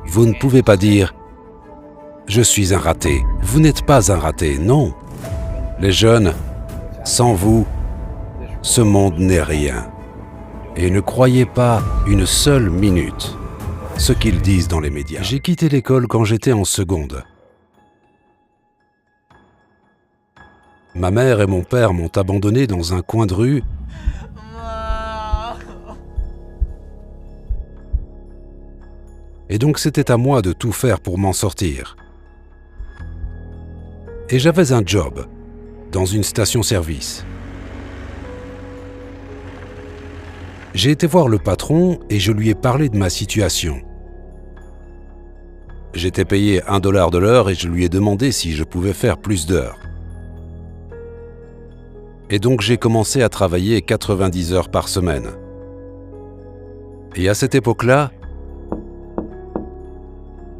Vous ne pouvez pas dire « Je suis un raté ». Vous n'êtes pas un raté, non. Les jeunes, sans vous, ce monde n'est rien. Et ne croyez pas une seule minute ce qu'ils disent dans les médias. J'ai quitté l'école quand j'étais en seconde. Ma mère et mon père m'ont abandonné dans un coin de rue. Et donc c'était à moi de tout faire pour m'en sortir. Et j'avais un job dans une station-service. J'ai été voir le patron et je lui ai parlé de ma situation. J'étais payé $1 de l'heure et je lui ai demandé si je pouvais faire plus d'heures. Et donc j'ai commencé à travailler 90 heures par semaine. Et à cette époque-là,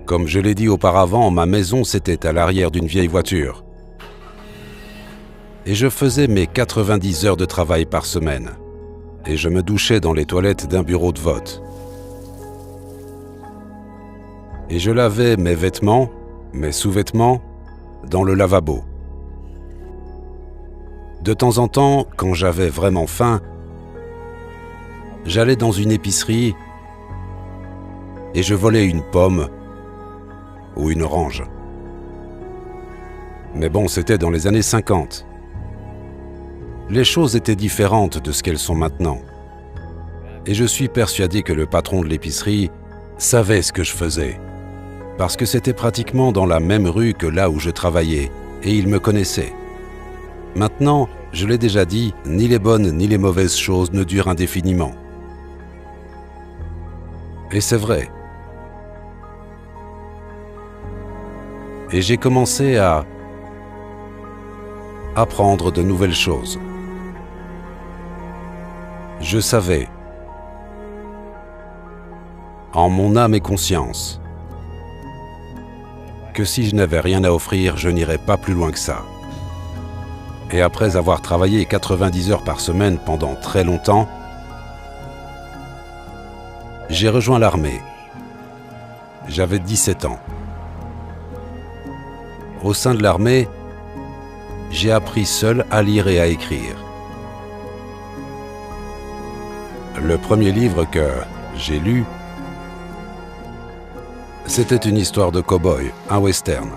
comme je l'ai dit auparavant, ma maison c'était à l'arrière d'une vieille voiture. Et je faisais mes 90 heures de travail par semaine. Et je me douchais dans les toilettes d'un bureau de vote. Et je lavais mes vêtements, mes sous-vêtements, dans le lavabo. De temps en temps, quand j'avais vraiment faim, j'allais dans une épicerie et je volais une pomme ou une orange. Mais bon, c'était dans les années 50. Les choses étaient différentes de ce qu'elles sont maintenant. Et je suis persuadé que le patron de l'épicerie savait ce que je faisais. Parce que c'était pratiquement dans la même rue que là où je travaillais, et il me connaissait. Maintenant, je l'ai déjà dit, ni les bonnes ni les mauvaises choses ne durent indéfiniment. Et c'est vrai. Et j'ai commencé à apprendre de nouvelles choses. Je savais, en mon âme et conscience, que si je n'avais rien à offrir, je n'irais pas plus loin que ça. Et après avoir travaillé 90 heures par semaine pendant très longtemps, j'ai rejoint l'armée. J'avais 17 ans. Au sein de l'armée, j'ai appris seul à lire et à écrire. Le premier livre que j'ai lu, c'était une histoire de cow-boy, un western.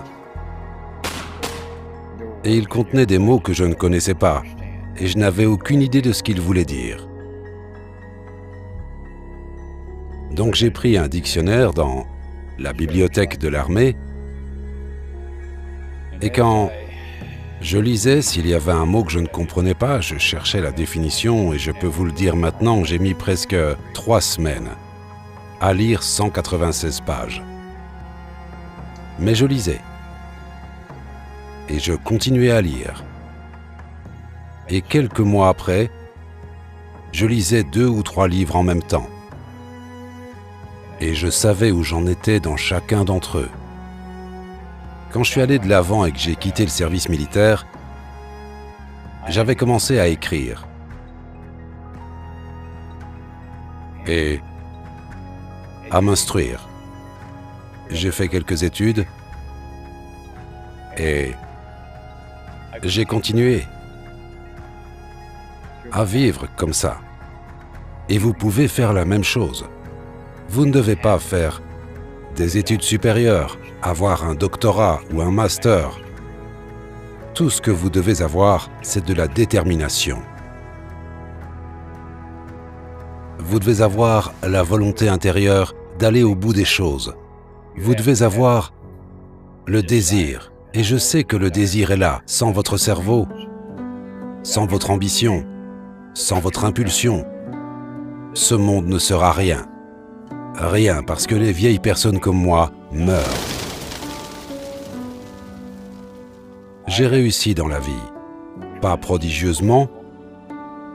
Et il contenait des mots que je ne connaissais pas, et je n'avais aucune idée de ce qu'ils voulaient dire. Donc j'ai pris un dictionnaire dans la bibliothèque de l'armée, et quand je lisais, s'il y avait un mot que je ne comprenais pas, je cherchais la définition, et je peux vous le dire maintenant, j'ai mis presque 3 semaines à lire 196 pages. Mais je lisais. Et je continuais à lire. Et quelques mois après, je lisais 2 ou 3 livres en même temps. Et je savais où j'en étais dans chacun d'entre eux. Quand je suis allé de l'avant et que j'ai quitté le service militaire, j'avais commencé à écrire. Et à m'instruire. J'ai fait quelques études et j'ai continué à vivre comme ça. Et vous pouvez faire la même chose. Vous ne devez pas faire des études supérieures, avoir un doctorat ou un master. Tout ce que vous devez avoir, c'est de la détermination. Vous devez avoir la volonté intérieure d'aller au bout des choses. Vous devez avoir le désir. Et je sais que le désir est là. Sans votre cerveau, sans votre ambition, sans votre impulsion, ce monde ne sera rien. Rien, parce que les vieilles personnes comme moi meurent. J'ai réussi dans la vie. Pas prodigieusement,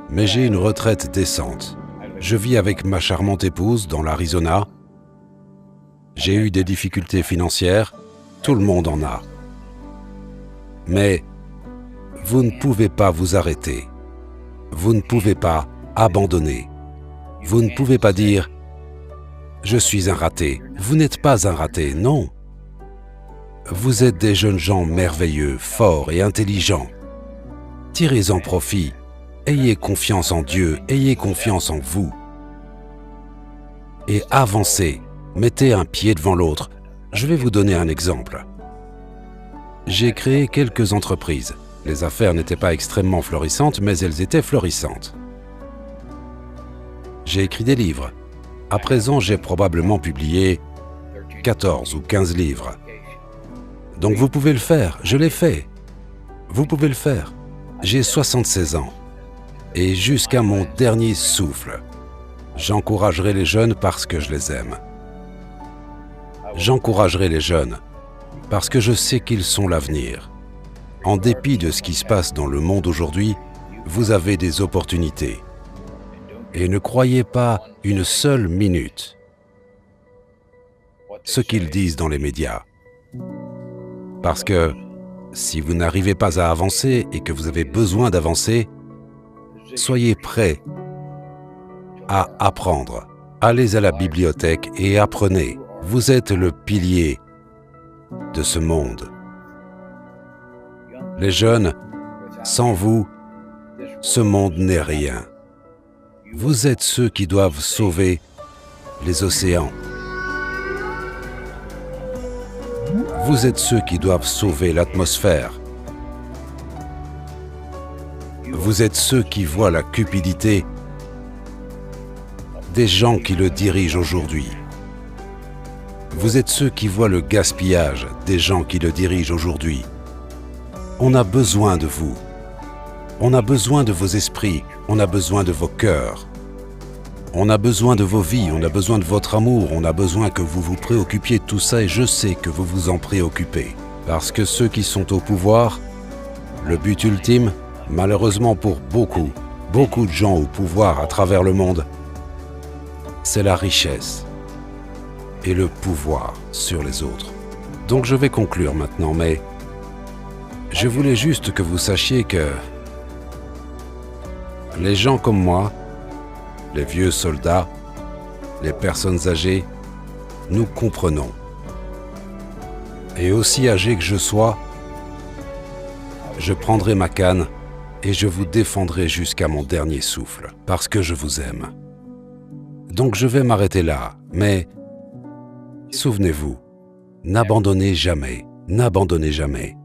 mais j'ai une retraite décente. Je vis avec ma charmante épouse dans l'Arizona. J'ai eu des difficultés financières, tout le monde en a. Mais vous ne pouvez pas vous arrêter. Vous ne pouvez pas abandonner. Vous ne pouvez pas dire Je suis un raté. Vous n'êtes pas un raté, non. Vous êtes des jeunes gens merveilleux, forts et intelligents. Tirez-en profit. Ayez confiance en Dieu, ayez confiance en vous. Et avancez. Mettez un pied devant l'autre. Je vais vous donner un exemple. J'ai créé quelques entreprises. Les affaires n'étaient pas extrêmement florissantes, mais elles étaient florissantes. J'ai écrit des livres. À présent, j'ai probablement publié 14 ou 15 livres. Donc vous pouvez le faire, je l'ai fait. Vous pouvez le faire. J'ai 76 ans. Et jusqu'à mon dernier souffle, j'encouragerai les jeunes parce que je les aime. J'encouragerai les jeunes parce que je sais qu'ils sont l'avenir. En dépit de ce qui se passe dans le monde aujourd'hui, vous avez des opportunités. Et ne croyez pas une seule minute ce qu'ils disent dans les médias. Parce que si vous n'arrivez pas à avancer et que vous avez besoin d'avancer, soyez prêts à apprendre. Allez à la bibliothèque et apprenez. Vous êtes le pilier de ce monde. Les jeunes, sans vous, ce monde n'est rien. Vous êtes ceux qui doivent sauver les océans. Vous êtes ceux qui doivent sauver l'atmosphère. Vous êtes ceux qui voient la cupidité des gens qui le dirigent aujourd'hui. Vous êtes ceux qui voient le gaspillage des gens qui le dirigent aujourd'hui. On a besoin de vous. On a besoin de vos esprits. On a besoin de vos cœurs. On a besoin de vos vies. On a besoin de votre amour. On a besoin que vous vous préoccupiez de tout ça et je sais que vous vous en préoccupez. Parce que ceux qui sont au pouvoir, le but ultime, malheureusement pour beaucoup de gens au pouvoir à travers le monde, c'est la richesse et le pouvoir sur les autres. Donc je vais conclure maintenant, mais je voulais juste que vous sachiez que les gens comme moi, les vieux soldats, les personnes âgées, nous comprenons. Et aussi âgé que je sois, je prendrai ma canne et je vous défendrai jusqu'à mon dernier souffle, parce que je vous aime. Donc je vais m'arrêter là, mais souvenez-vous, n'abandonnez jamais, n'abandonnez jamais.